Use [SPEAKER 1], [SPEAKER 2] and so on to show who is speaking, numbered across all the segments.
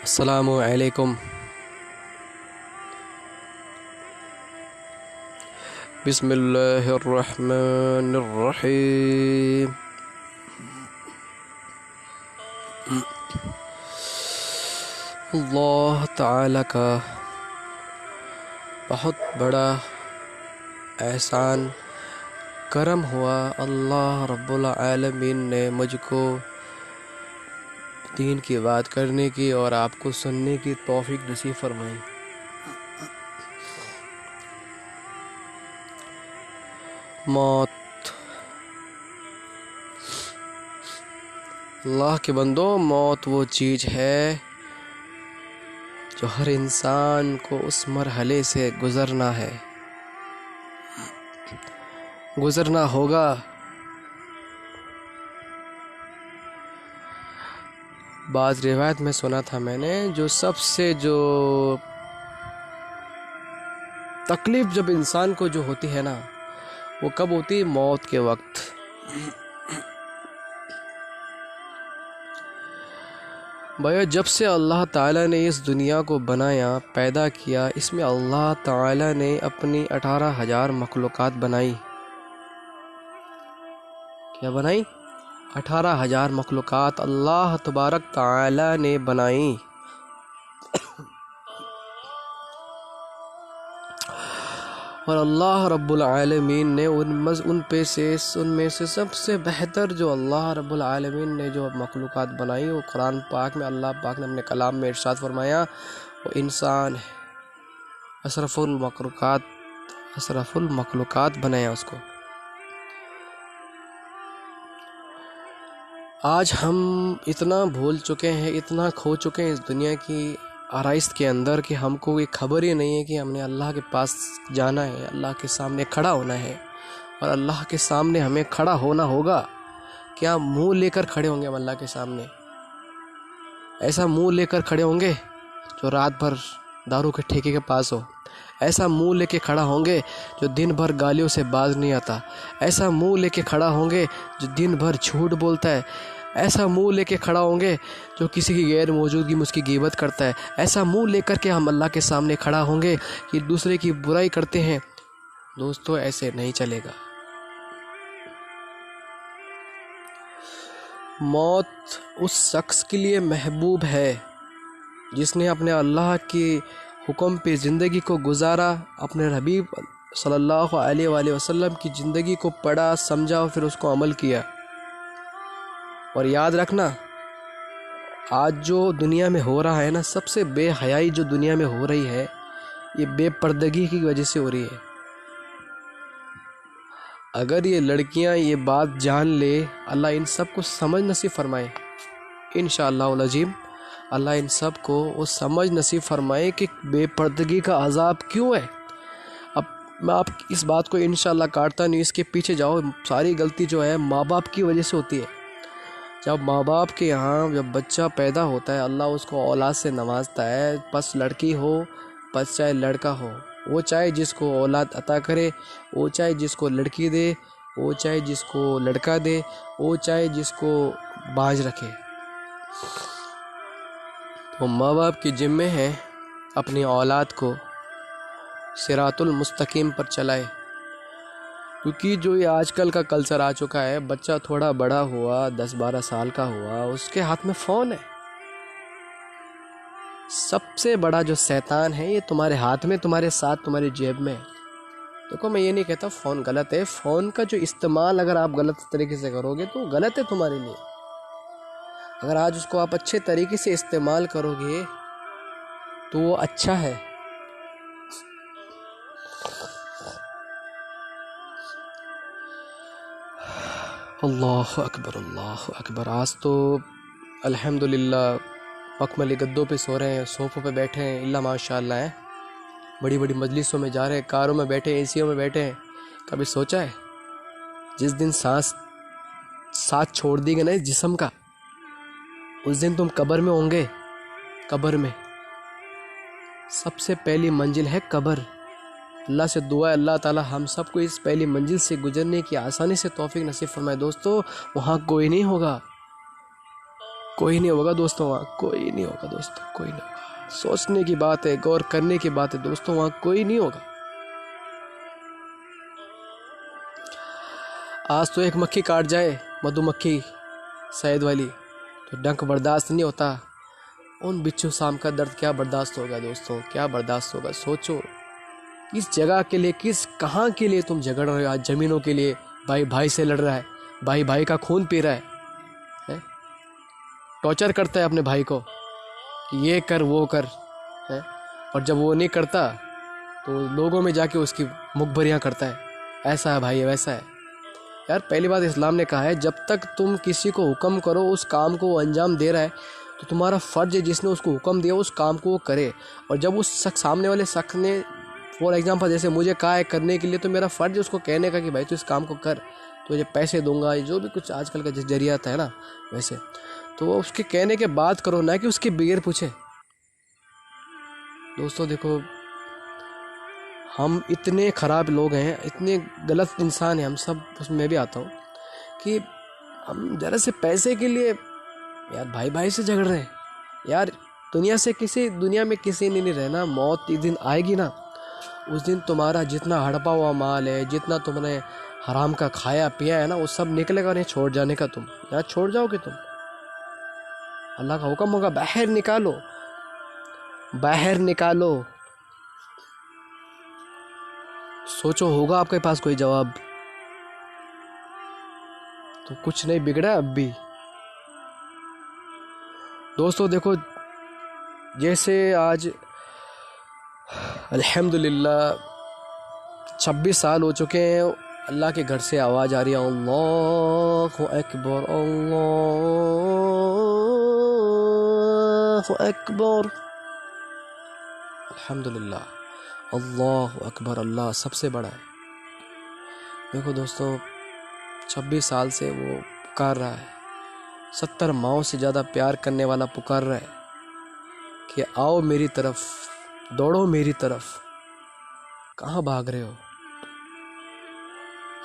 [SPEAKER 1] السلام علیکم۔ بسم اللہ الرحمن الرحیم۔ اللہ تعالی کا بہت بڑا احسان کرم ہوا، اللہ رب العالمین نے مجھ کو دین کی بات کرنے کی اور آپ کو سننے کی توفیق نصیب فرمائی۔ موت، اللہ کے بندو، موت وہ چیز ہے جو ہر انسان کو اس مرحلے سے گزرنا ہے، گزرنا ہوگا۔ بعض روایت میں سنا تھا میں نے، جو سب سے جو تکلیف جب انسان کو جو ہوتی ہے نا، وہ کب ہوتی ہے؟ موت کے وقت۔ بھائی جب سے اللہ تعالیٰ نے اس دنیا کو بنایا، پیدا کیا، اس میں اللہ تعالیٰ نے اپنی 18,000 مخلوقات بنائی۔ کیا بنائی؟ 18,000 مخلوقات اللہ تبارک تعالیٰ نے بنائی۔ اور اللہ رب العالمین نے ان میں سے سب سے بہتر جو اللہ رب العالمین نے جو مخلوقات بنائی، وہ قرآن پاک میں اللہ پاک نے اپنے کلام میں ارشاد فرمایا، وہ انسان ہے، اشرف المخلوقات بنایا اس کو۔ آج ہم اتنا بھول چکے ہیں، اتنا کھو چکے ہیں اس دنیا کی آرائش کے اندر کہ ہم کو یہ خبر ہی نہیں ہے کہ ہم نے اللہ کے پاس جانا ہے، اللہ کے سامنے کھڑا ہونا ہے، اور اللہ کے سامنے ہمیں کھڑا ہونا ہوگا۔ کیا منہ لے کر کھڑے ہوں گے ہم اللہ کے سامنے؟ ایسا منہ لے کر کھڑے ہوں گے جو رات بھر دارو کے ٹھیکے کے پاس ہو، ایسا منہ لے کے کھڑا ہوں گے جو دن بھر گالیوں سے باز نہیں آتا، ایسا منہ لے کے کھڑا ہوں گے جو دن بھر جھوٹ بولتا ہے، ایسا منہ لے کے کھڑا ہوں گے جو کسی کی غیر موجودگی میں اس کی غیبت کرتا ہے، ایسا منہ لے کر کے ہم اللہ کے سامنے کھڑا ہوں گے کہ دوسرے کی برائی کرتے ہیں۔ دوستو، ایسے نہیں چلے گا۔ موت اس شخص کے لیے محبوب ہے جس نے اپنے اللہ کے حکم پہ زندگی کو گزارا، اپنے حبیب صلی اللہ علیہ وآلہ وسلم کی زندگی کو پڑھا، سمجھا اور پھر اس کو عمل کیا۔ اور یاد رکھنا، آج جو دنیا میں ہو رہا ہے نا، سب سے بے حیائی جو دنیا میں ہو رہی ہے، یہ بے پردگی کی وجہ سے ہو رہی ہے۔ اگر یہ لڑکیاں یہ بات جان لے، اللہ ان سب کو سمجھ نصیب فرمائے، انشاءاللہ العظیم اللہ ان سب کو وہ سمجھ نصیب فرمائے کہ بے پردگی کا عذاب کیوں ہے۔ اب میں آپ اس بات کو انشاءاللہ کاٹتا نہیں، اس کے پیچھے جاؤ۔ ساری غلطی جو ہے ماں باپ کی وجہ سے ہوتی ہے۔ جب ماں باپ کے یہاں جب بچہ پیدا ہوتا ہے، اللہ اس کو اولاد سے نوازتا ہے، پس لڑکی ہو پس چاہے لڑکا ہو، وہ چاہے جس کو اولاد عطا کرے، وہ چاہے جس کو لڑکی دے، وہ چاہے جس کو لڑکا دے، وہ چاہے جس کو باج رکھے۔ تو ماں باپ کے ذمہ ہے اپنی اولاد کو صراط المستقیم پر چلائے، کیونکہ جو یہ آج کل کا کلچر آ چکا ہے، بچہ تھوڑا بڑا ہوا، 10-12 سال کا ہوا، اس کے ہاتھ میں فون ہے۔ سب سے بڑا جو شیطان ہے یہ تمہارے ہاتھ میں، تمہارے ساتھ، تمہاری جیب میں۔ دیکھو، میں یہ نہیں کہتا فون غلط ہے، فون کا جو استعمال اگر آپ غلط طریقے سے کرو گے تو غلط ہے تمہارے لیے۔ اگر آج اس کو آپ اچھے طریقے سے استعمال کرو گے تو وہ اچھا ہے۔ اللہ اکبر، اللہ اکبر۔ آج تو الحمدللہ مکمل گدوں پہ سو رہے ہیں، صوفوں پہ بیٹھے ہیں، اللہ ماشاء اللہ ہے، بڑی بڑی مجلسوں میں جا رہے ہیں، کاروں میں بیٹھے ہیں، اے-سیوں میں بیٹھے ہیں۔ کبھی سوچا ہے جس دن ساتھ چھوڑ دی گئی نا اس جسم کا، اس دن تم قبر میں ہوں گے؟ قبر میں سب سے پہلی منزل ہے قبر۔ اللہ سے دعا ہے اللہ تعالی ہم سب کو اس پہلی منزل سے گزرنے کی آسانی سے توفیق نصیب فرمائے۔ دوستو، وہاں کوئی نہیں ہوگا، کوئی نہیں ہوگا دوستوں وہاں، کوئی نہیں ہوگا دوستوں، کوئی نہیں ہوگا. سوچنے کی بات ہے، غور کرنے کی بات ہے دوستوں، وہاں کوئی نہیں ہوگا. آج تو ایک مکھی کاٹ جائے، مدھو مکھی شہد والی، تو ڈنک برداشت نہیں ہوتا. ان بچھو شام کا درد کیا برداشت ہوگا دوستوں، کیا برداشت ہوگا. سوچو کس جگہ کے لیے، کہاں کے لیے تم جھگڑ رہے ہو آج. زمینوں کے لیے بھائی بھائی سے لڑ رہا ہے، بھائی بھائی کا خون پی رہا ہے، ٹارچر کرتا ہے اپنے بھائی کو کہ یہ کر وہ کر، اور جب وہ نہیں کرتا تو لوگوں میں جا کے اس کی مخبریاں کرتا ہے، ایسا ہے بھائی ویسا ہے. یار پہلی بات اسلام نے کہا ہے جب تک تم کسی کو حکم کرو اس کام کو وہ انجام دے رہا ہے تو تمہارا فرض ہے جس نے اس کو حکم دیا اس کام کو وہ کرے. اور جب اس سامنے والے شخص نے فور ایگزامپل جیسے مجھے کہا ہے کرنے کے لیے، تو میرا فرض ہے اس کو کہنے کا کہ بھائی تو اس کام کو کر، تجھے پیسے دوں گا، جو بھی کچھ آج کل کا ذریعہ ہے نا ویسے، تو اس کے کہنے کے بعد کرو، نہ کہ اس کے بغیر پوچھے. دوستو دیکھو ہم اتنے خراب لوگ ہیں، اتنے غلط انسان ہیں ہم سب، اس میں بھی آتا ہوں، کہ ہم ذرا سے پیسے کے لیے یار بھائی بھائی سے جھگڑ رہے ہیں. یار دنیا میں کسی نے نہیں رہنا. موت ایک دن آئے گی نا، اس دن تمہارا جتنا ہڑپا ہوا مال ہے، جتنا تم نے حرام کا کھایا پیا ہے نا، وہ سب نکلے گا نہیں چھوڑ جانے کا. تم یار چھوڑ جاؤ گے، تم اللہ کا حکم ہوگا باہر نکالو، باہر نکالو. سوچو ہوگا آپ کے پاس کوئی جواب؟ تو کچھ نہیں بگڑا اب بھی. دوستو دیکھو جیسے آج الحمدللہ 26 سال ہو چکے ہیں، اللہ کے گھر سے آواز آ رہی ہے اللہ اکبر اللہ اکبر. الحمدللہ اللہ اکبر، اللہ سب سے بڑا ہے. دیکھو دوستو 26 سال سے وہ پکار رہا ہے، 70 ماؤں سے زیادہ پیار کرنے والا پکار رہا ہے کہ آؤ میری طرف، دوڑو میری طرف. کہاں بھاگ رہے ہو؟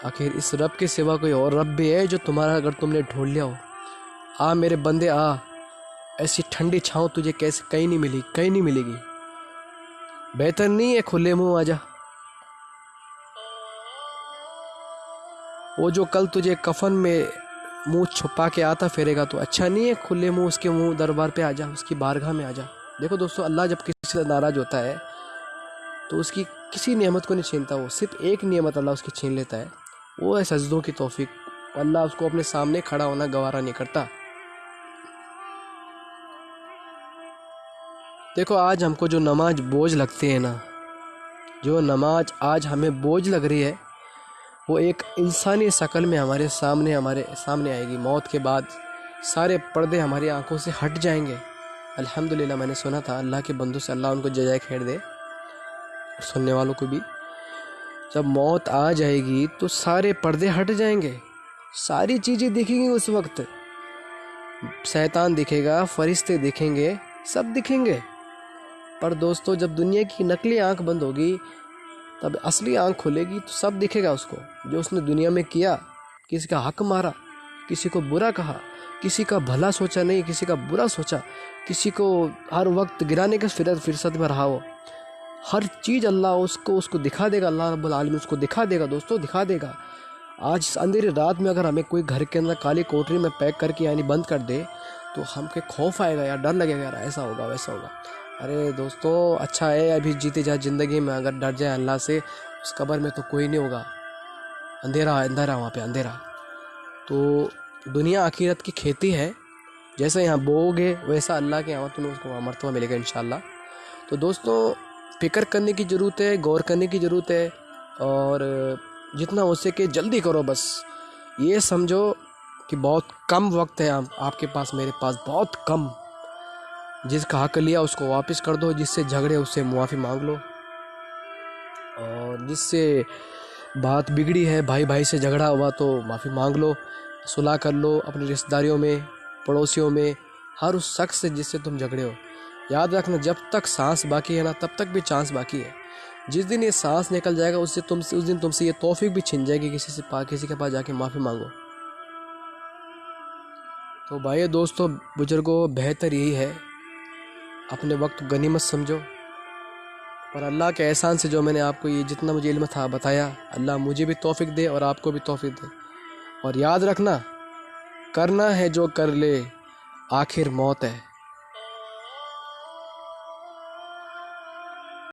[SPEAKER 1] آخر اس رب کے سوا کوئی اور رب بھی ہے جو تمہارا اگر تم نے ڈھونڈ لیا ہو؟ آ میرے بندے آ، ایسی ٹھنڈی چھاؤں تجھے کیسے کہیں نہیں ملی، کہیں نہیں ملے گی. بہتر نہیں ہے کھلے منہ آ جا. وہ جو کل تجھے کفن میں منہ چھپا کے آتا پھیرے گا تو اچھا نہیں ہے کھلے منہ اس کے منہ دربار پہ آ جا، اس کی بارگاہ میں آ جا. دیکھو دوستو اللہ جب کسی سے ناراض ہوتا ہے تو اس کی کسی نعمت کو نہیں چھینتا، وہ صرف ایک نعمت اللہ اس کی چھین لیتا ہے، وہ ہے سجدوں کی توفیق. اللہ اس کو اپنے سامنے کھڑا ہونا گوارا نہیں کرتا. دیکھو آج ہم کو جو نماز بوجھ لگتی ہے نا، جو نماز آج ہمیں بوجھ لگ رہی ہے، وہ ایک انسانی شکل میں ہمارے سامنے آئے گی. موت کے بعد سارے پردے ہماری آنکھوں سے ہٹ جائیں گے. الحمدللہ میں نے سنا تھا اللہ کے بندوں سے اللہ ان کو جزائے خیر دے، سننے والوں کو بھی، جب موت آ جائے گی تو سارے پردے ہٹ جائیں گے، ساری چیزیں دکھیں گی. اس وقت شیطان دکھے گا، فرشتے دکھیں گے، سب دکھیں گے. پر دوستو جب دنیا کی نقلی آنکھ بند ہوگی تب اصلی آنکھ کھلے گی تو سب دکھے گا اس کو جو اس نے دنیا میں کیا. کسی کا حق مارا، کسی کو برا کہا، کسی کا بھلا سوچا نہیں، کسی کا برا سوچا، کسی کو ہر وقت گرانے کے فرصت میں رہا. وہ ہر چیز اللہ اس کو دکھا دے گا. اللہ رب العالمین اس کو دکھا دے گا دوستو، دکھا دے گا. آج اندھیری رات میں اگر ہمیں کوئی گھر کے اندر کالی کوٹری میں پیک کر کے یعنی بند کر دے تو ہم کے خوف آئے گا، یار ڈر لگے گا، یار ایسا ہوگا ویسا ہوگا. ارے دوستو اچھا ہے ابھی جیتے جا زندگی میں اگر ڈر جائے اللہ سے، اس قبر میں تو کوئی نہیں ہوگا، اندھیرا وہاں پہ اندھیرا. تو دنیا آخرت کی کھیتی ہے، جیسے یہاں بو گے ویسا اللہ کے یہاں تمہیں اس کو مرتبہ ملے گا انشاءاللہ. تو دوستو فکر کرنے کی ضرورت ہے، غور کرنے کی ضرورت ہے، اور جتنا ہو سکے جلدی کرو. بس یہ سمجھو کہ بہت کم وقت ہے آپ کے پاس، میرے پاس بہت کم. جس کا حق لیا اس کو واپس کر دو، جس سے جھگڑے اس سے معافی مانگ لو، اور جس سے بات بگڑی ہے، بھائی بھائی سے جھگڑا ہوا تو معافی مانگ لو، صلح کر لو اپنی رشتہ داریوں میں، پڑوسیوں میں، ہر اس شخص سے جس سے تم جھگڑے ہو. یاد رکھنا جب تک سانس باقی ہے نا تب تک بھی چانس باقی ہے. جس دن یہ سانس نکل جائے گا اس دن تم سے یہ توفیق بھی چھن جائے گی کسی کے پاس جا کے معافی مانگو. تو بھائی دوستو بزرگوں بہتر یہی ہے اپنے وقت غنیمت سمجھو، اور اللہ کے احسان سے جو میں نے آپ کو یہ جتنا مجھے علم تھا بتایا، اللہ مجھے بھی توفیق دے اور آپ کو بھی توفیق دے۔ اور یاد رکھنا، کرنا ہے جو کر لے آخر موت ہے۔